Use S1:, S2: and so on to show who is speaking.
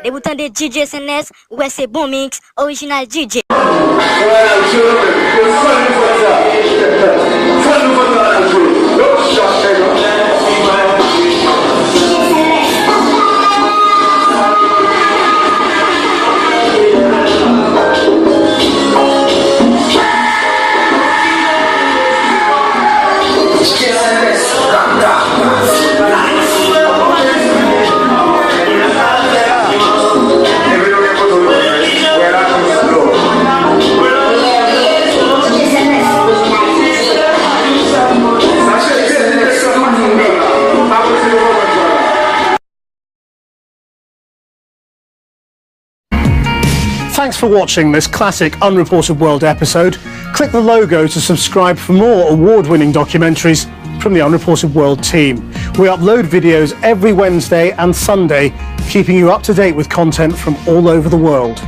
S1: Débutant de DJ SNS, ouais c'est bon mix, original DJ.
S2: Thanks for watching this classic Unreported World episode. Click the logo to subscribe for more award-winning documentaries from the Unreported World team. We upload videos every Wednesday and Sunday, keeping you up to date with content from all over the world.